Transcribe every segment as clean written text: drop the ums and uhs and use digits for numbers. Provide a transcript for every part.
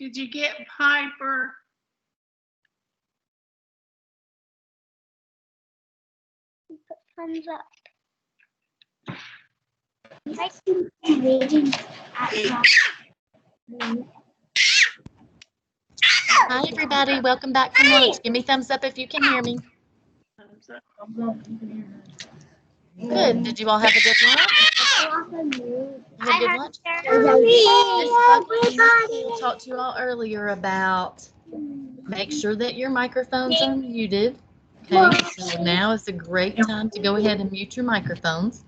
Did you get Piper? Thumbs up. I can be reading at Hi, everybody. Welcome back from lunch. Give me thumbs up if you can hear me. Thumbs up. Good. Did you all have a good lunch? You had a good lunch? Miss Bucky talked to you all earlier about make sure that your microphones are muted. Okay, so now is a great time to go ahead and mute your microphones.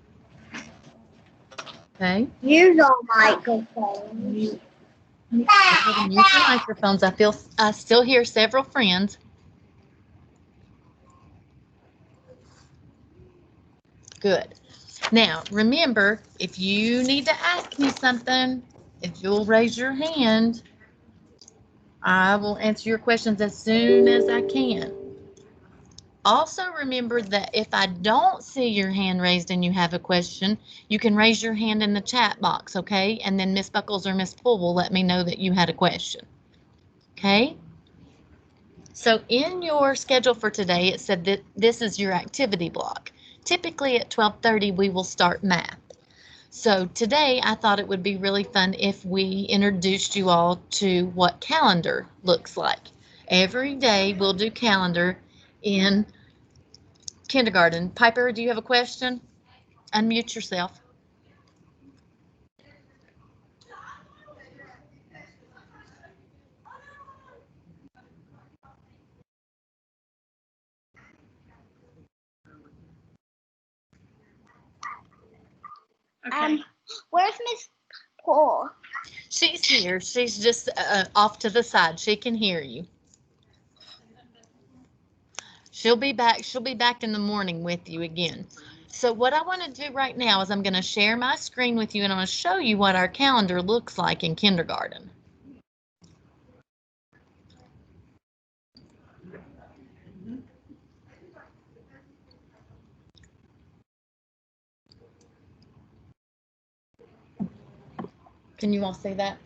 Okay, Use our microphone. go ahead and mute your microphones. I still hear several friends. Good. Now, remember, if you need to ask me something, if you'll raise your hand, I will answer your questions as soon as I can. Also, remember that if I don't see your hand raised and you have a question, you can raise your hand in the chat box, okay? And then Miss Buckles or Miss Poole will let me know that you had a question, okay? So in your schedule for today, it said that this is your activity block. Typically at 12:30, we will start math. So today I thought it would be really fun if we introduced you all to what calendar looks like. Every day we'll do calendar in kindergarten. Piper, do you have a question? Unmute yourself. Okay. Where's Miss Paul? She's here. She's just off to the side. She can hear you. She'll be back. She'll be back in the morning with you again. So what I want to do right now is I'm going to share my screen with you and I'm going to show you what our calendar looks like in kindergarten. Can you all see that?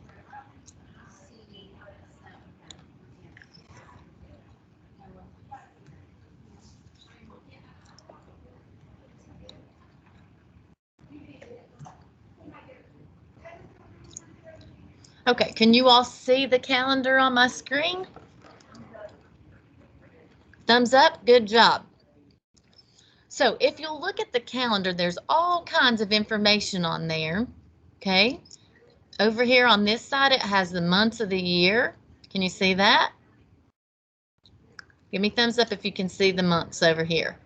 Okay, can you all see the calendar on my screen? Thumbs up, good job. So if you'll look at the calendar, there's all kinds of information on there, okay? Over here on this side, it has the months of the year. Can you see that? Give me thumbs up if you can see the months over here.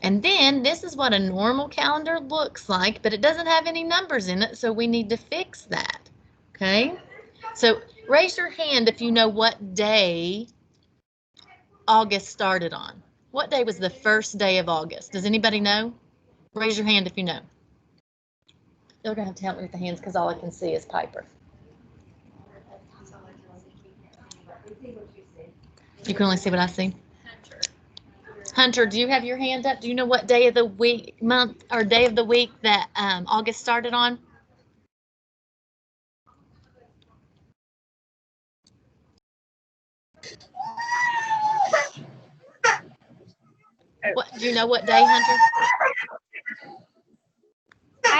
And then this is what a normal calendar looks like, but it doesn't have any numbers in it, so we need to fix that, okay? So raise your hand if you know what day August started on. What day was the first day of August? Does anybody know? Raise your hand if you know. You're gonna have to help me with the hands because all I can see is Piper. You can only see what I see. Hunter, do you have your hand up? Do you know what day of the week, month, or day of the week that August started on? What, do you know what day, Hunter?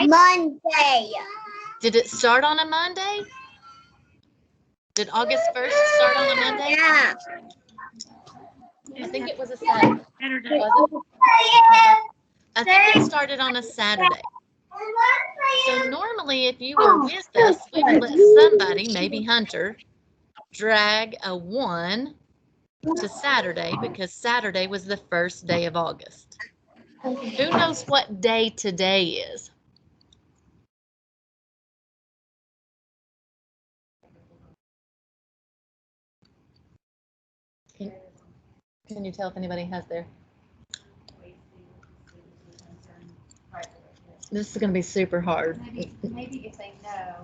Monday. Did it start on a Monday? Did August 1st start on a Monday? Yeah. I think it was a Saturday. Saturday. Was it? I think it started on a Saturday. So normally if you were with us, we would let somebody, maybe Hunter, drag a 1 to Saturday because Saturday was the first day of August. Who knows what day today is? Can you tell if anybody has their? This is going to be super hard. Maybe if they know.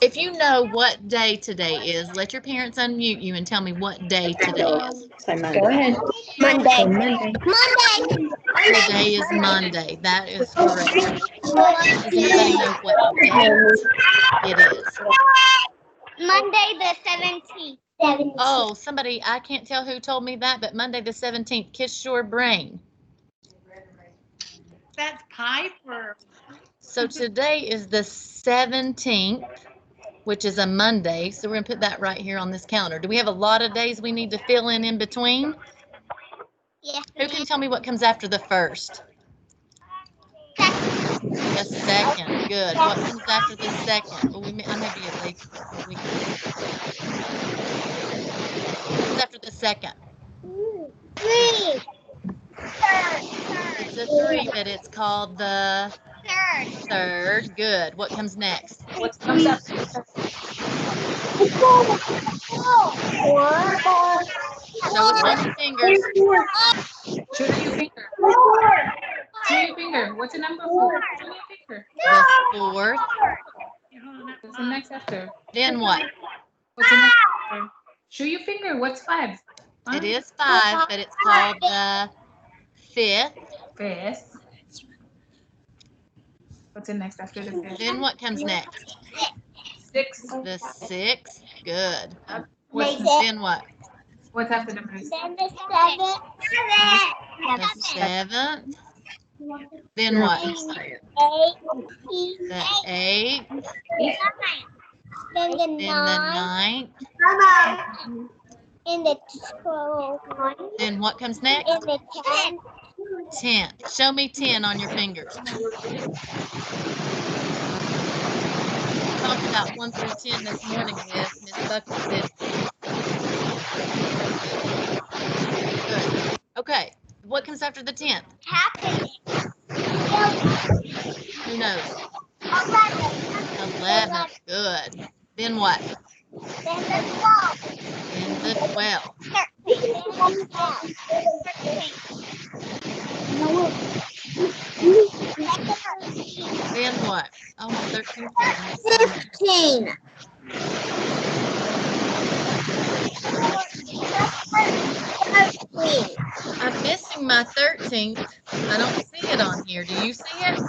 If you know what day today is, let your parents unmute you and tell me what day today is. Say Monday. Go ahead. Monday. Monday. Monday. Today is Monday. That is correct. Does anybody know what date it is? Monday the 17th. Oh, somebody, I can't tell who told me that, but Monday the 17th, kiss your brain. That's Piper. So today is the 17th, which is a Monday. So we're gonna put that right here on this calendar. Do we have a lot of days we need to fill in between? Yes. Who can tell me what comes after the first? The second, good. What comes after the second? Well, I may be late. What comes after the second? 3. It's a 3, but it's called the third. Good. What comes next? What comes up? Show us on your fingers. Show your finger. Show your finger. What's the number 4? Show your finger. The fourth. You're holding up What's the next after? Then what? What's the next after? Show your finger. What's 5? It is 5, but it's called the fifth. 5th. What's the next after the 5th? Then what comes next? 6th. The sixth. Good. What's Then what? after the 5th? Then the 7th. The seventh. Then what? The eighth. Then the Then the 9th. ninth. And the 12th. Then what comes next? And the 10th. 10th. Show me 10 on your fingers. Talked about 1 through 10 this morning with Miss Buckley. Good. Okay. What comes after the 10th? Happening. Who knows? 11th. 11th. Good. Then what? Then the 12th. Then the 12th. 13th. Then what? Oh, 13th. 15. I'm missing my 13th. I don't see it on here. Do you see it?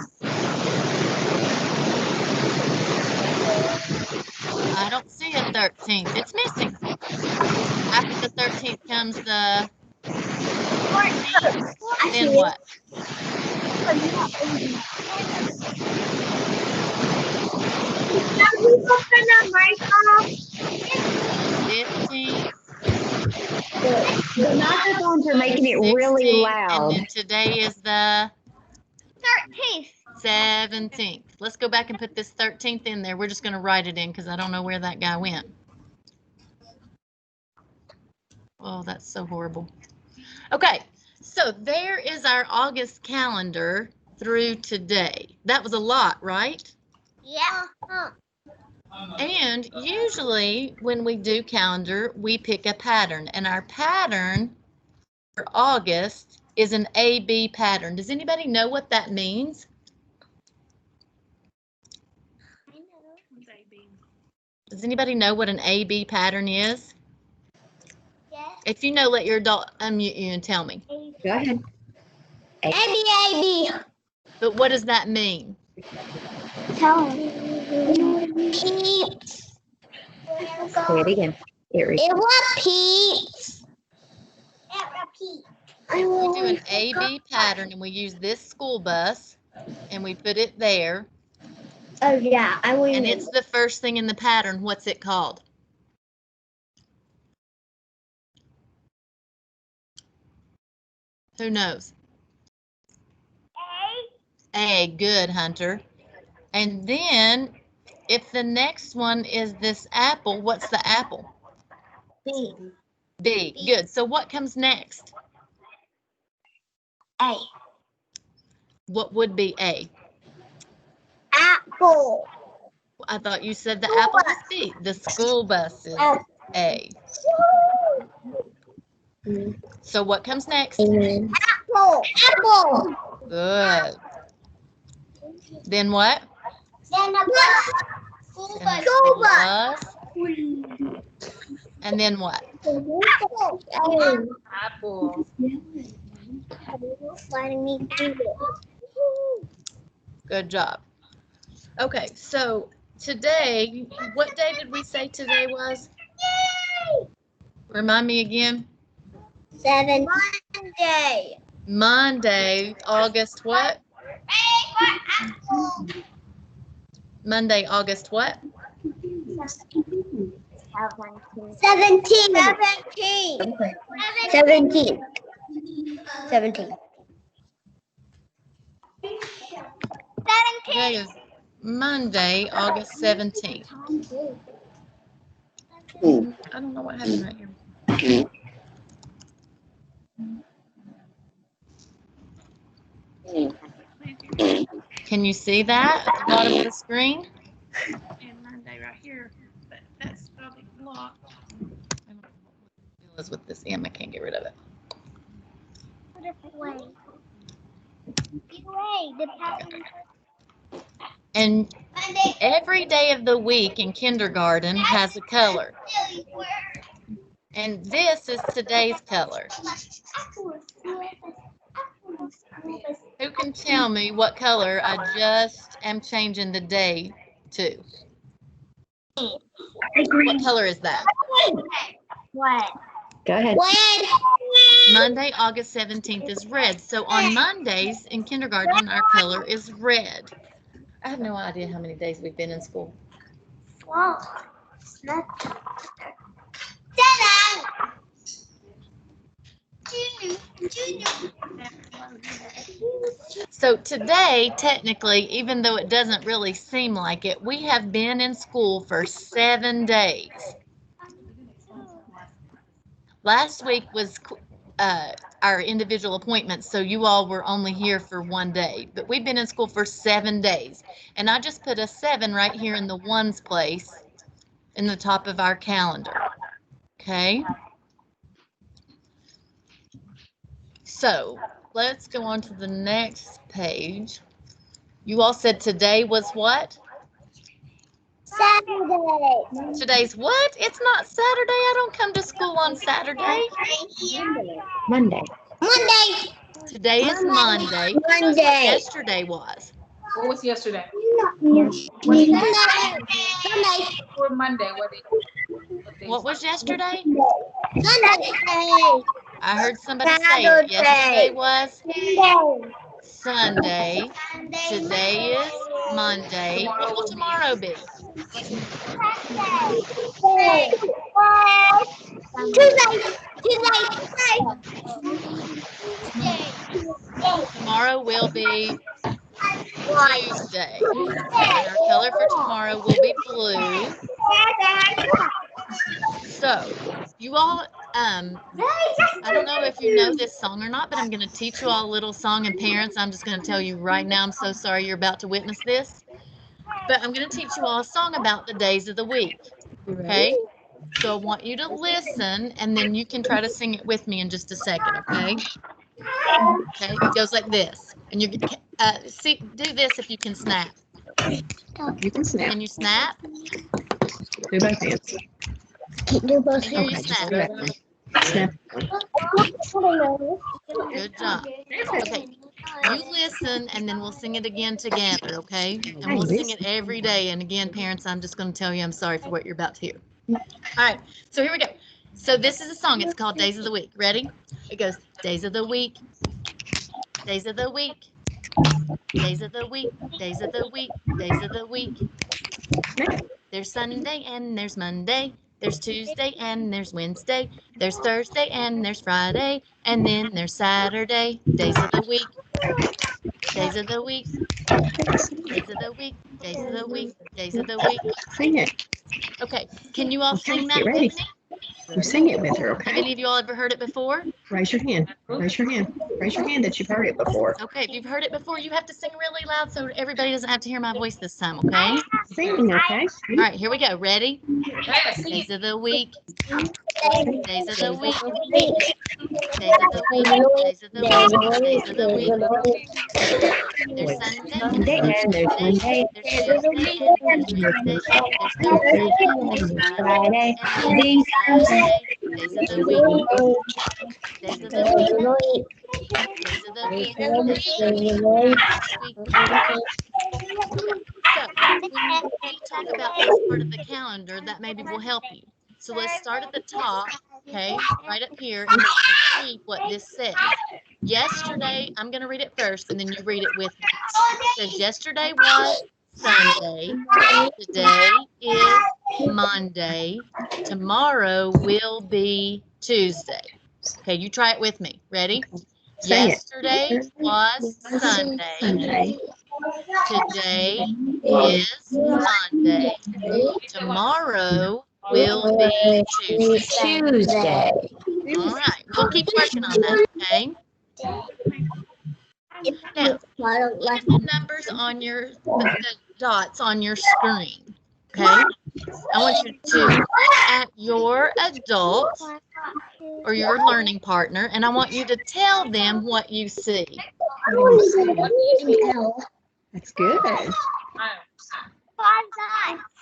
I don't see a 13th. It's missing. After the 13th comes the 14th. Then what? Then 15th. The microphones are making it really 16th, loud. And then today is the 13th. 17th. Let's go back and put this 13th in there. We're just going to write it in because I don't know where that guy went. Oh, that's so horrible. Okay, so there is our August calendar through today. That was a lot, right? Yeah. And usually when we do calendar, we pick a pattern, and our pattern for August is an A-B pattern. Does anybody know what that means? Does anybody know what an A-B pattern is? Yes. If you know, let your adult unmute you and tell me. Go ahead. A-B. But what does that mean? Peeps. Say it again. It It was peeps. It repeats. We do an A-B pattern, and we use this school bus, and we put it there, Oh yeah, I will. and it's the first thing in the pattern. What's it called? Who knows? A, good, Hunter. And then, if the next one is this apple, what's the apple? B. B, good. So what comes next? A. What would be A? Apple. I thought you said the apple was B. The school bus is A. So what comes next? Apple. Apple. Good. Then what? Then a bus. School Then bus. a school bus. And then what? Apple. Apple. Letting me do it. Good job. Okay, so today, what day did we say today was? Remind me again. 7 Monday. Monday, August what? Monday, August what? 17. 17. 17. Today is Monday, August 17th. I don't know what happened right here. Can you see that at the bottom of the screen? And Monday right here, but that's probably blocked. I don't know what the deal is with this M. I can't get rid of it. And every day of the week in kindergarten has a color. And this is today's color. Who can tell me what color I just am changing the day to? What color is that? What? Go ahead. Red. Monday, August 17th is red. So on Mondays in kindergarten, our color is red. I have no idea how many days we've been in school. So today, technically, even though it doesn't really seem like it, we have been in school for 7 days. Last week was our individual appointments, so you all were only here for 1 day, but we've been in school for 7 days. And I just put a 7 right here in the ones place in the top of our calendar. Okay. So let's go on to the next page. You all said today was what? Saturday. Today's what? It's not Saturday. I don't come to school on Saturday. Monday. Monday. Today is Monday. Monday. Yesterday was. What was yesterday? Sunday. Or Monday? What was yesterday? Sunday. I heard somebody say it. Yesterday was Sunday. Sunday. Today is Monday. What will tomorrow be? Tomorrow will be Tuesday. And our color for tomorrow will be blue. So, you all, I don't know if you know this song or not, but I'm going to teach you all a little song. And parents, I'm just going to tell you right now, I'm so sorry you're about to witness this. But I'm going to teach you all a song about the days of the week. Okay? So I want you to listen, and then you can try to sing it with me in just a second, okay? Okay, it goes like this. And you do this if you can snap. You can snap. Can you snap? Do both hands. Do both. Can you Okay, just snap? do that one. Snap. Good job. Okay, you listen, and then we'll sing it again together, okay? And we'll sing it every day. And again, parents, I'm just going to tell you I'm sorry for what you're about to hear. All right, so here we go. So this is a song. It's called Days of the Week. Ready? It goes, days of the week, days of the week, days of the week, days of the week, days of the week. There's Sunday and there's Monday. There's Tuesday and there's Wednesday. There's Thursday and there's Friday. And then there's Saturday. Days of the week. Days of the week. Days of the week. Days of the week. Days of the week. Sing it. Okay. Can you all Okay, sing that get with ready. me? You sing it with her, Have okay? any of you all ever heard it before? Raise your hand. Raise your hand. Raise your hand that you've heard it before. Okay. If you've heard it before, you have to sing really loud so everybody doesn't have to hear my voice this time, okay? Sing, okay? All right. Here we go. Ready? Yes, sing Days it. of the week. Days of the week. Days of the week. Days of the week. Days of the week. There's Sunday. Monday and there's Monday. There's Tuesday. There's Wednesday. There's Thursday. There's Friday. And then Saturday. Days of the week. Days of the week. Days of the week. Days of the week. So, when you talk about this part of the calendar, that maybe will help you. So let's start at the top, okay, right up here, and read what this says. Yesterday, I'm going to read it first, and then you read it with me. It says, yesterday was Sunday. Today is Monday. Tomorrow will be Tuesday. Okay, you try it with me. Ready? Say it. Yesterday was Sunday. Sunday. Today is Monday. Tomorrow will be Tuesday. Tuesday. All right, we'll keep working on that, okay? Now, look at the numbers on your, the dots on your screen, okay? I want you to look at your adult or your learning partner, and I want you to tell them what you see. That's good.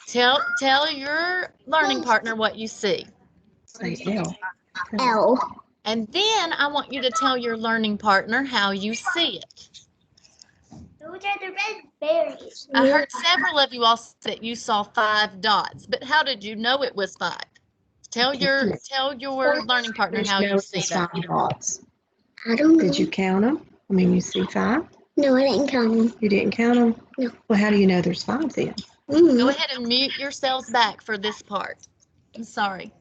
Tell your learning partner what you see. Say L. L. And then I want you to tell your learning partner how you see it. Those are the red berries. I heard several of you all say that you saw 5 dots, but how did you know it was 5? Tell your learning partner how you see that. 5 dots. I don't know. Did you count them? I mean, you see 5? No, I didn't count them. You didn't count them? No. Well, how do you know there's 5 then? Go ahead and mute yourselves back for this part. I'm sorry.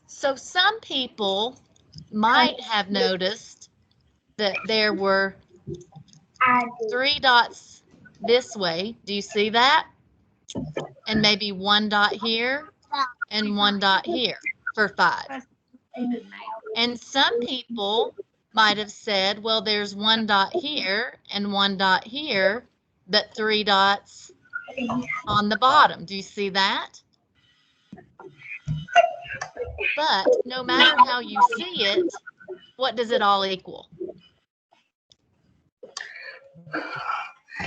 So some people might have noticed that there were 3 dots this way. Do you see that? And maybe 1 dot here and 1 dot here for 5. And some people might have said, well, there's 1 dot here and 1 dot here, but 3 dots on the bottom. Do you see that? But no matter how you see it, what does it all equal?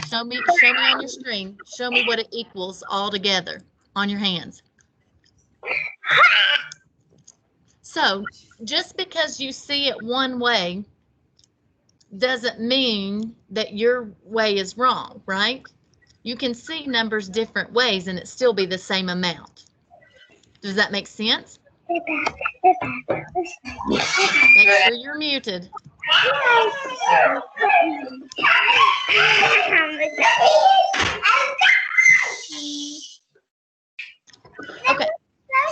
Show me on your screen. Show me what it equals all together on your hands. So just because you see it one way doesn't mean that your way is wrong, right? You can see numbers different ways and it still be the same amount. Does that make sense? Make sure you're muted. Okay,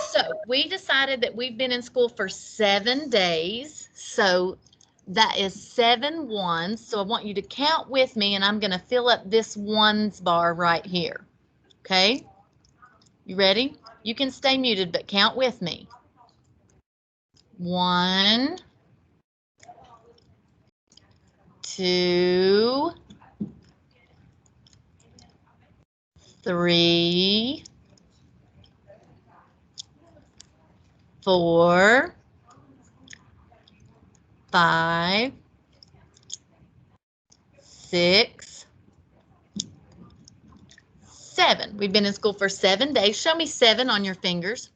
so we decided that we've been in school for 7 days. So that is 7 ones. So I want you to count with me and I'm going to fill up this ones bar right here. Okay, you ready? You can stay muted, but count with me. 1, 2, 3, 4, 5, 6, 7. We've been in school for 7 days. Show me 7 on your fingers.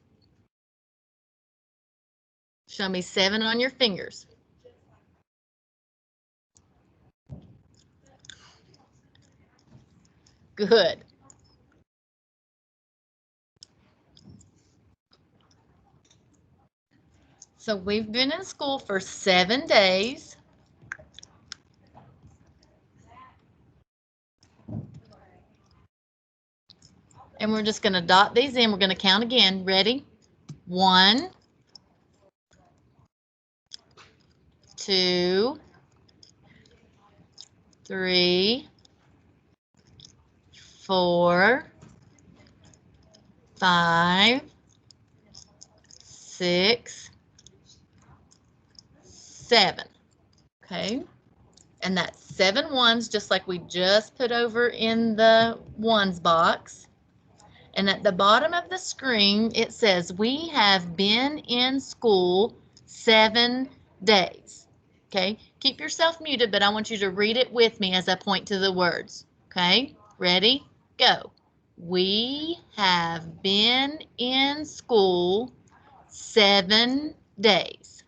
Show me 7 on your fingers. Good. So we've been in school for 7 days. And we're just going to dot these in. We're going to count again. Ready? 1, 2, 3, 4, 5, 6, 7. Okay. And that's 7 ones, just like we just put over in the ones box. And at the bottom of the screen, it says, we have been in school 7 days. Okay, keep yourself muted, but I want you to read it with me as I point to the words. Okay, ready? Go. We have been in school 7 days.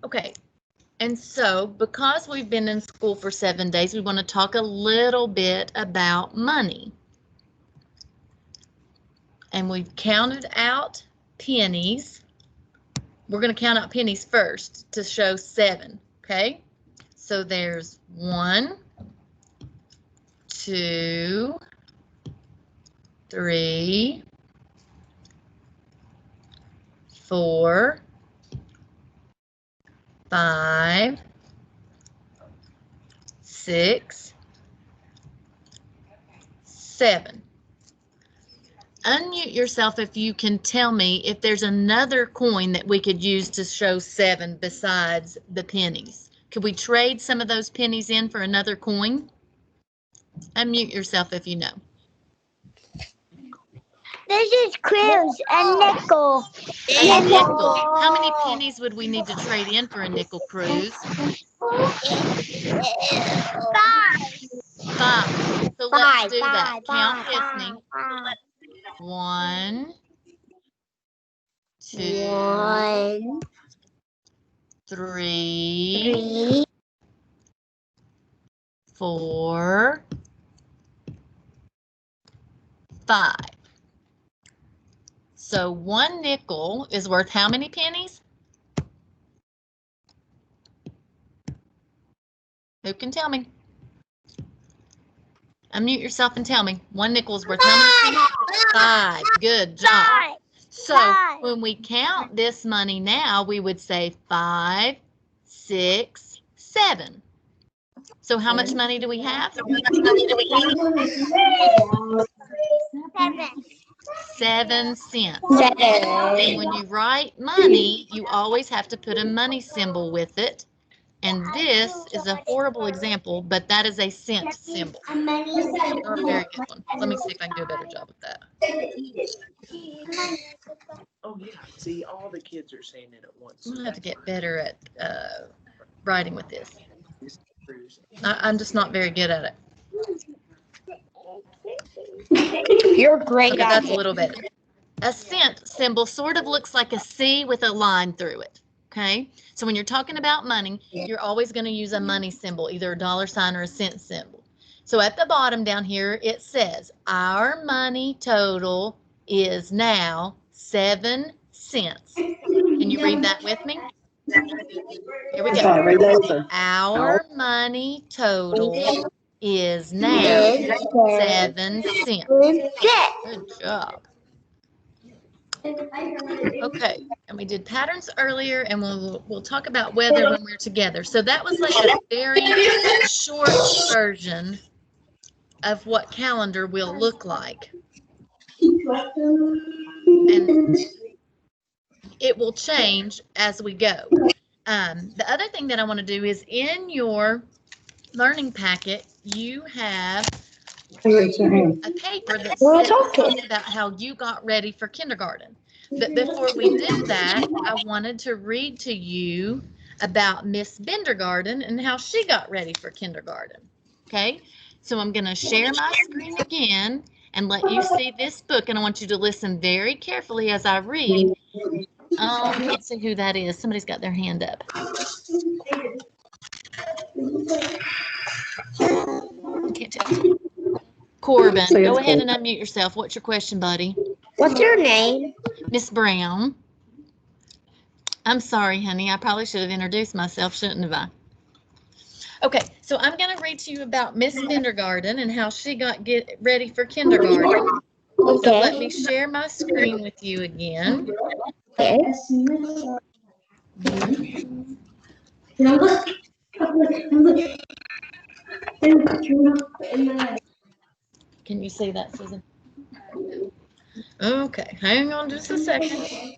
Okay, and so because we've been in school for 7 days, we want to talk a little bit about money. And we've counted out pennies. We're going to count out pennies first to show 7, okay? So there's 1, 2, 3, 4, 5, 6, 7. Unmute yourself if you can tell me if there's another coin that we could use to show 7 besides the pennies. Could we trade some of those pennies in for another coin? Unmute yourself if you know. This is Cruz, a nickel. A nickel. How many pennies would we need to trade in for a nickel, Cruz? 5. So let's do that. Count with me. 1, 2, 1, 3, 4, 5. So 1 nickel is worth how many pennies? Who can tell me? Unmute yourself and tell me. 1 nickel is worth how many pennies? 5. Good job. So when we count this money now, we would say 5, 6, 7. So how much money do we have? 7 cents. And when you write money, you always have to put a money symbol with it. And this is a horrible example, but that is a cent symbol. You're a very good one. Let me see if I can do a better job with that. Oh, yeah. See, all the kids are saying it at once. I'm gonna have to get better at writing with this. I'm just not very good at it. You're great. Okay, that's a little better. A cent symbol sort of looks like a C with a line through it. Okay, so when you're talking about money, you're always going to use a money symbol, either a dollar sign or a cent symbol. So at the bottom down here, it says our money total is now 7 cents. Can you read that with me? Here we go. Our money total is now 7 cents. Good job. Okay, and we did patterns earlier, and we'll talk about weather when we're together. So that was like a very short version of what calendar will look like. And it will change as we go. The other thing that I want to do is in your learning packet, you have a paper that talks about how you got ready for kindergarten. But before we do that, I wanted to read to you about Miss Bendergarten and how she got ready for kindergarten. Okay, so I'm going to share my screen again and let you see this book, and I want you to listen very carefully as I read. Let's see who that is. Somebody's got their hand up. I can't tell. Corbin, go ahead and unmute yourself. What's your question, buddy? What's your name? Miss Brown. I'm sorry, honey. I probably should have introduced myself, shouldn't have I? Okay, so I'm going to read to you about Miss Bendergarten and how she got ready for kindergarten. So let me share my screen with you again. Can you see that, Susan? Okay, hang on just a second.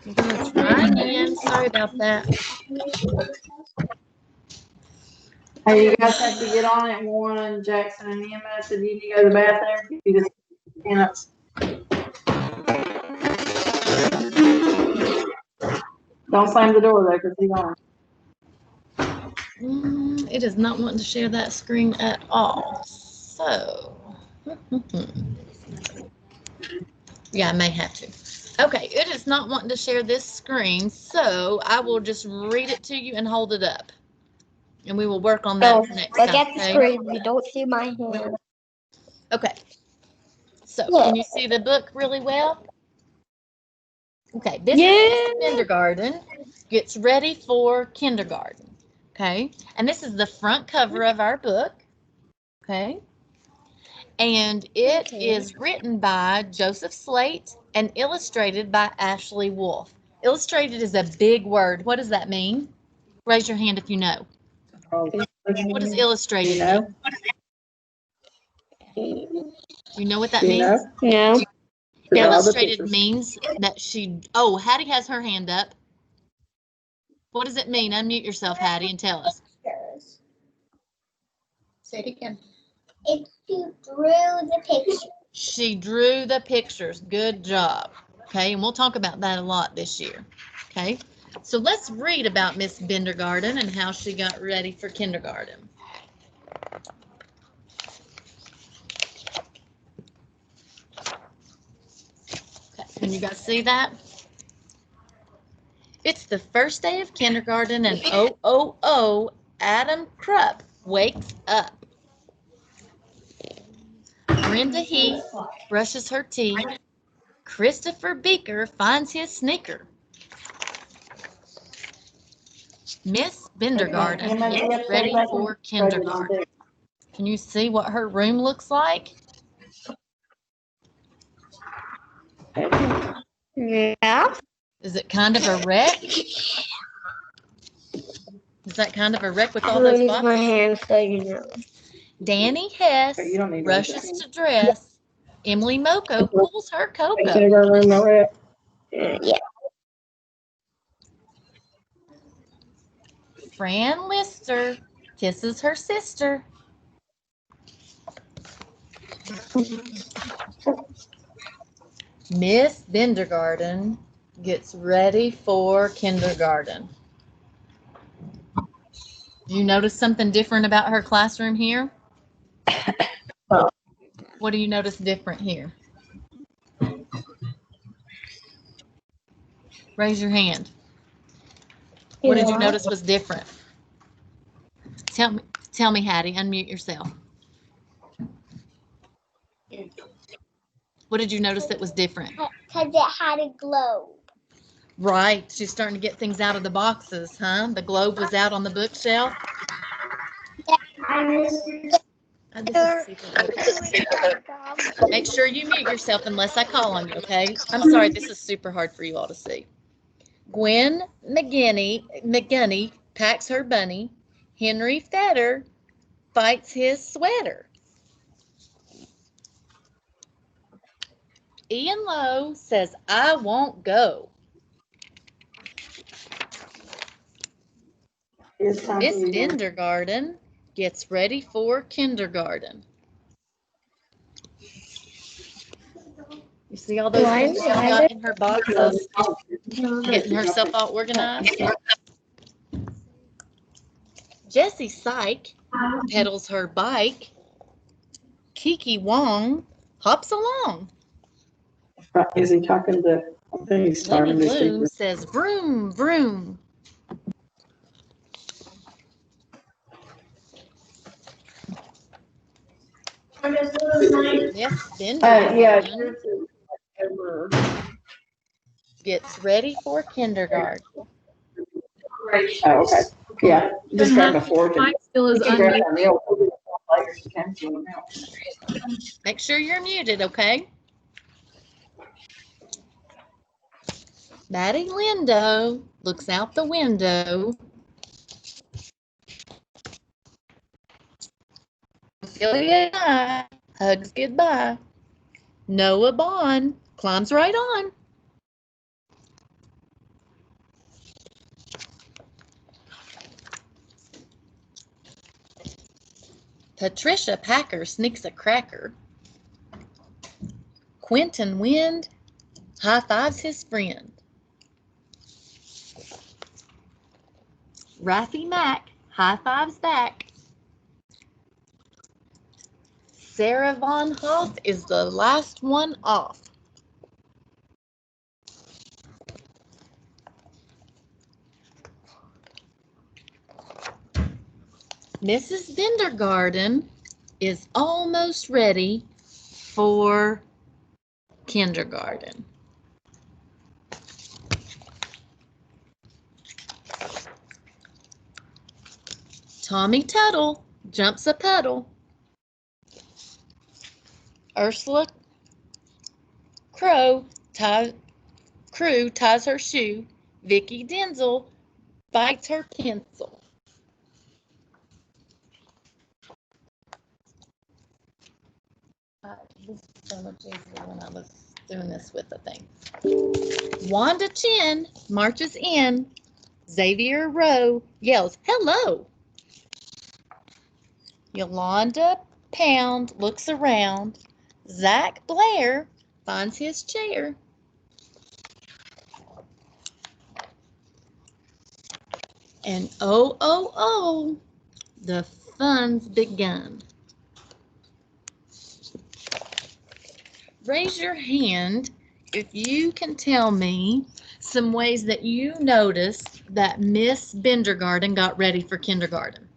I'm gonna try again. Sorry about that. Hey, you guys have to get on at 1, Jackson and EMS, if you need to go to the bathroom. You just cannot. Don't slam the door though, because he's on. It is not wanting to share that screen at all. So, Yeah, I may have to. Okay, it is not wanting to share this screen, so I will just read it to you and hold it up. And we will work on that Oh, next look time. at the Okay? screen. You don't see my hand. Okay. So, Yeah. can you see the book really well? Okay, this Yeah. is kindergarten. Gets ready for kindergarten. Okay, and this is the front cover of our book. Okay, and it is written by Joseph Slate and illustrated by Ashley Wolf. Illustrated is a big word. What does that mean? Raise your hand if you know. What does illustrated mean? You know what that means? No. Illustrated means that oh, Hattie has her hand up. What does it mean? Unmute yourself, Hattie, and tell us. Say it again. If you drew the picture. She drew the pictures. Good job. Okay, and we'll talk about that a lot this year. Okay, so let's read about Miss Bindergarten and how she got ready for kindergarten. Okay, can you guys see that? It's the first day of kindergarten and Adam Krupp wakes up. Brenda Heath brushes her teeth. Christopher Beaker finds his sneaker. Miss Bindergarten gets ready for kindergarten. Can you see what her room looks like? Yeah. Is it kind of a wreck? Is that kind of a wreck with all I'm those gonna use my boxes? hand so you know. Danny Hess You don't need rushes to dress. Emily Moko pulls her coat up. Kindergarten room, no way. Yeah. Fran Lister kisses her sister. Miss Bindergarten gets ready for kindergarten. You notice something different about her classroom here? What do you notice different here? Raise your hand. What did you notice was different? Tell me, Hattie, unmute yourself. What did you notice that was different? Because it had a globe. Right, she's starting to get things out of the boxes, huh? The globe was out on the bookshelf. This is super hard. Make sure you mute yourself unless I call on you, okay? I'm sorry, this is super hard for you all to see. Gwen McGunney packs her bunny. Henry Fetter fights his sweater. Ian Lowe says, I won't go. Miss Bindergarten gets ready for kindergarten. You see all those things she's got in her boxes? Getting herself all organized. Jessie Syke pedals her bike. Kiki Wong hops along. Is he talking to? I think he's Lenny talking to Bloom says, vroom, vroom. Miss Bindergarten yeah. gets ready for kindergarten. Oh, okay. Yeah, just grab a fork and Mike still is grab unmuted. a meal. Make sure you're muted, okay? Maddie Lindo looks out the window. Ophelia hugs goodbye. Noah Bond climbs right on. Patricia Packer sneaks a cracker. Quentin Wind high-fives his friend. Raffy Mack high-fives back. Sarah Von Hoff is the last one off. Mrs. Bindergarten is almost ready for kindergarten. Tommy Tuttle jumps a puddle. Ursula Crew ties her shoe. Vicky Denzel bites her pencil. This is so much easier when I was doing this with the thing. Wanda Chin marches in. Xavier Rowe yells, "Hello!" Yolanda Pound looks around. Zach Blair finds his chair. And oh, the fun's begun. Raise your hand if you can tell me some ways that you noticed that Miss Bindergarten got ready for kindergarten.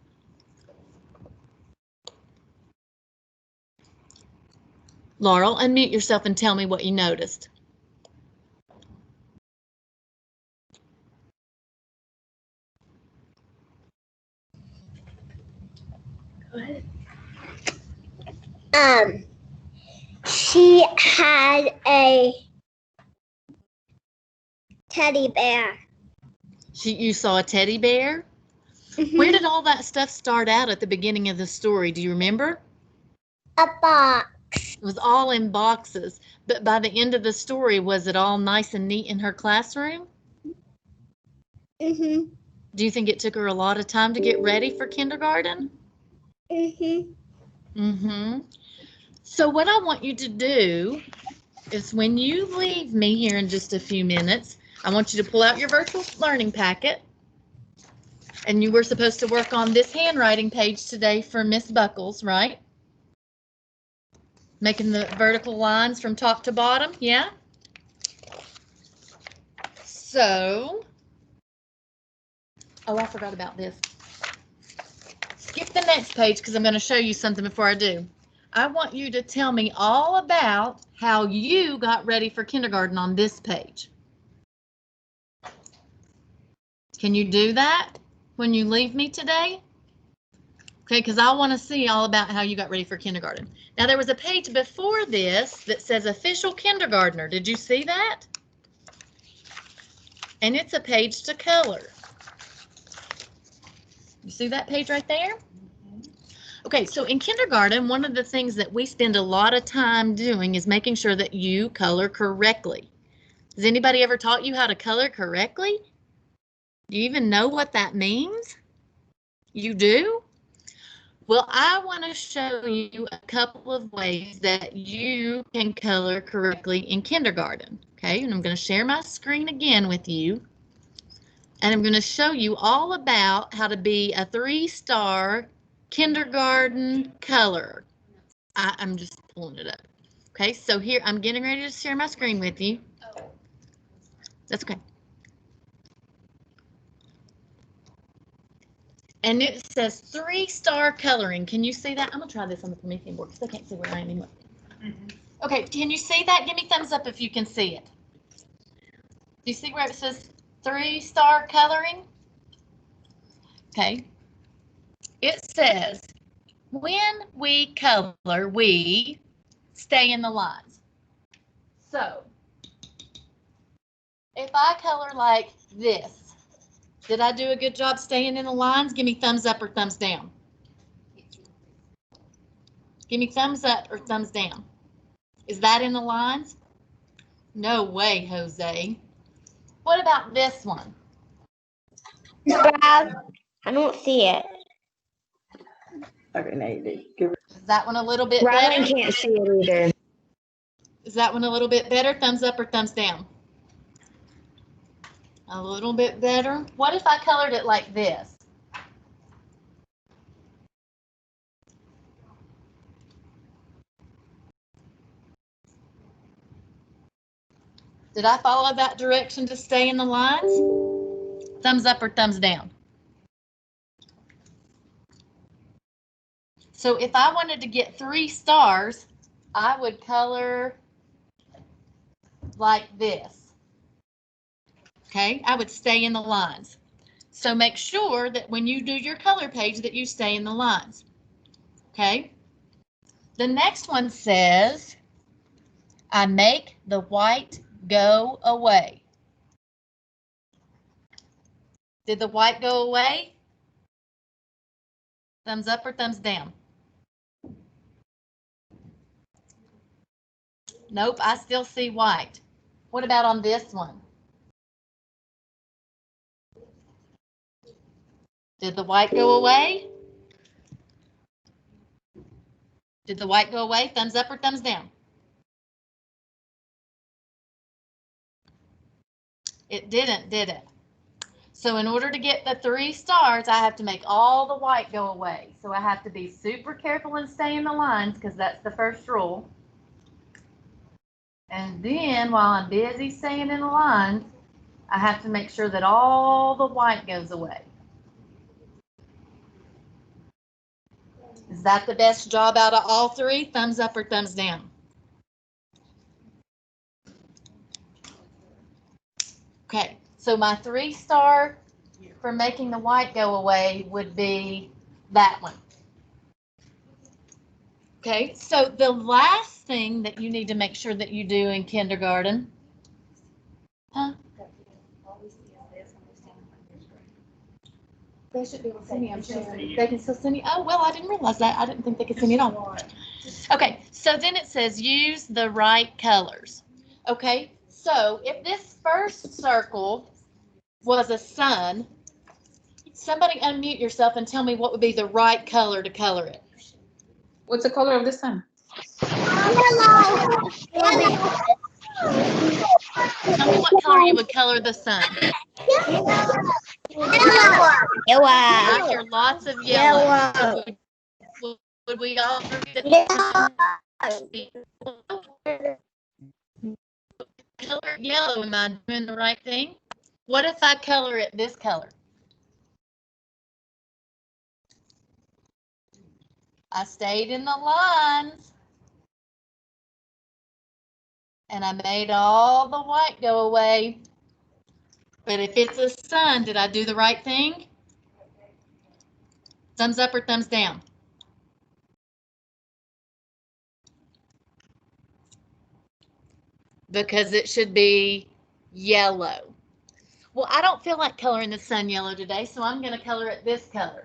Laurel, unmute yourself and tell me what you noticed. Go ahead. She had a teddy bear. You saw a teddy bear? Where did all that stuff start out at the beginning of the story? Do you remember? A box. It was all in boxes, but by the end of the story, was it all nice and neat in her classroom? Mhm. Do you think it took her a lot of time to get ready for kindergarten? Mhm. Mm-hmm. So what I want you to do is when you leave me here in just a few minutes, I want you to pull out your virtual learning packet. And you were supposed to work on this handwriting page today for Miss Buckles, right? Making the vertical lines from top to bottom, yeah? So, oh, I forgot about this. Skip the next page because I'm going to show you something before I do. I want you to tell me all about how you got ready for kindergarten on this page. Can you do that when you leave me today? Okay, because I want to see all about how you got ready for kindergarten. Now, there was a page before this that says official kindergartner. Did you see that? And it's a page to color. You see that page right there? Okay, so in kindergarten, one of the things that we spend a lot of time doing is making sure that you color correctly. Has anybody ever taught you how to color correctly? Do you even know what that means? You do? Well, I want to show you a couple of ways that you can color correctly in kindergarten. Okay, and I'm going to share my screen again with you. And I'm going to show you all about how to be a 3-star kindergarten colorer. I'm just pulling it up. Okay, so here I'm getting ready to share my screen with you. That's okay. And it says 3-star coloring. Can you see that? I'm going to try this on the Promethean board because I can't see where I am anyway. Okay, can you see that? Give me thumbs up if you can see it. Do you see where it says 3-star coloring? Okay. It says, when we color, we stay in the lines. So, if I color like this, did I do a good job staying in the lines? Give me thumbs up or thumbs down. Give me thumbs up or thumbs down. Is that in the lines? No way, Jose. What about this one? I don't see it. Okay, now you do. Give it. Is that one a little bit Rylan better? can't see it either. Is that one a little bit better? Thumbs up or thumbs down? A little bit better. What if I colored it like this? Did I follow that direction to stay in the lines? Thumbs up or thumbs down? So if I wanted to get 3 stars, I would color like this. Okay, I would stay in the lines. So make sure that when you do your color page that you stay in the lines. Okay. The next one says, I make the white go away. Did the white go away? Thumbs up or thumbs down? Nope, I still see white. What about on this one? Did the white go away? Did the white go away? Thumbs up or thumbs down? It didn't, did it? So in order to get the 3 stars, I have to make all the white go away. So I have to be super careful and stay in the lines because that's the first rule. And then while I'm busy staying in the lines, I have to make sure that all the white goes away. Is that the best job out of all 3? Thumbs up or thumbs down? Okay, so my 3 star for making the white go away would be that one. Okay, so the last thing that you need to make sure that you do in kindergarten, huh? They should be able to see me, I'm sure. They can still see me. Oh, well, I didn't realize that. I didn't think they could see me at all. Okay, so then it says use the right colors. Okay, so if this first circle was a sun, somebody unmute yourself and tell me what would be the right color to color it. What's the color of the sun? Yellow. Tell me what color you would color the sun. Yellow. I hear lots of yellow. Would we all agree that color yellow? Am I doing the right thing? What if I color it this color? I stayed in the lines and I made all the white go away. But if it's a sun, did I do the right thing? Thumbs up or thumbs down? Because it should be yellow. Well, I don't feel like coloring the sun yellow today, so I'm going to color it this color.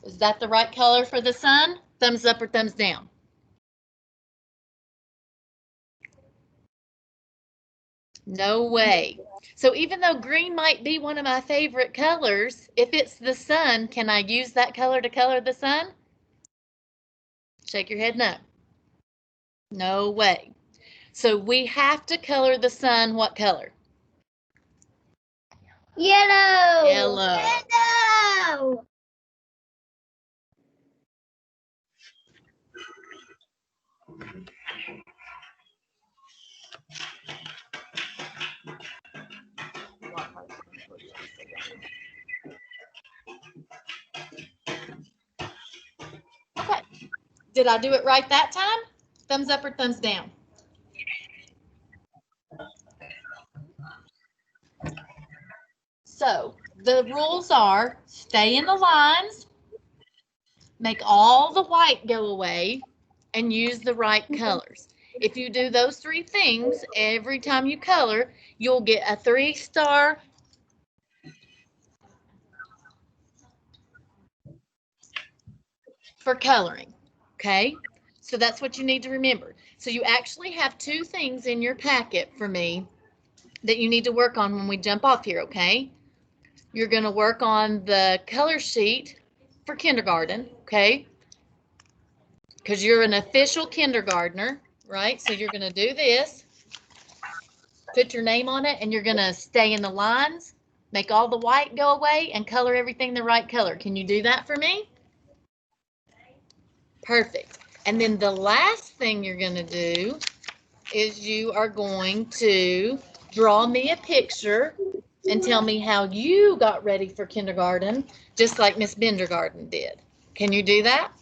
Is that the right color for the sun? Thumbs up or thumbs down? No way. So even though green might be one of my favorite colors, if it's the sun, can I use that color to color the sun? Shake your head no. No way. So we have to color the sun what color? Yellow. Yellow. Yellow. Okay. Did I do it right that time? Thumbs up or thumbs down? So the rules are stay in the lines, make all the white go away, and use the right colors. If you do those 3 things every time you color, you'll get a 3 star for coloring. Okay, so that's what you need to remember. So you actually have 2 things in your packet for me that you need to work on when we jump off here, okay? You're going to work on the color sheet for kindergarten, okay? Because you're an official kindergartner, right? So you're going to do this, put your name on it, and you're going to stay in the lines, make all the white go away, and color everything the right color. Can you do that for me? Perfect. And then the last thing you're going to do is you are going to draw me a picture and tell me how you got ready for kindergarten, just like Miss Bendergarten did. Can you do that?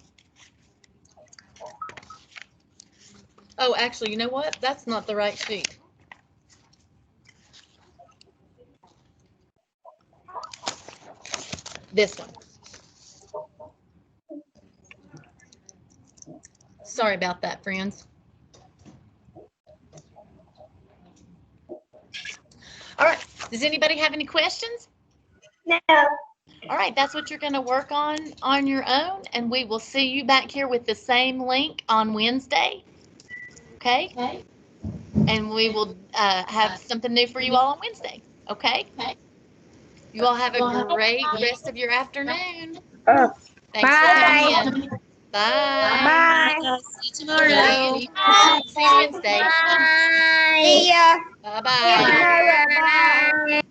Oh, actually, you know what? That's not the right sheet. This one. Sorry about that, friends. All right. Does anybody have any questions? No. All right, that's what you're going to work on your own, and we will see you back here with the same link on Wednesday. Okay? Okay. And we will have something new for you all on Wednesday. Okay? Okay. You all have a great rest of your afternoon. Oh, Thanks for bye. coming in. Bye. Bye. See you tomorrow. See you Wednesday. Bye. See ya. Bye-bye. Bye.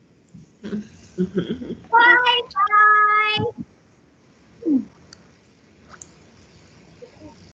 Bye. Bye.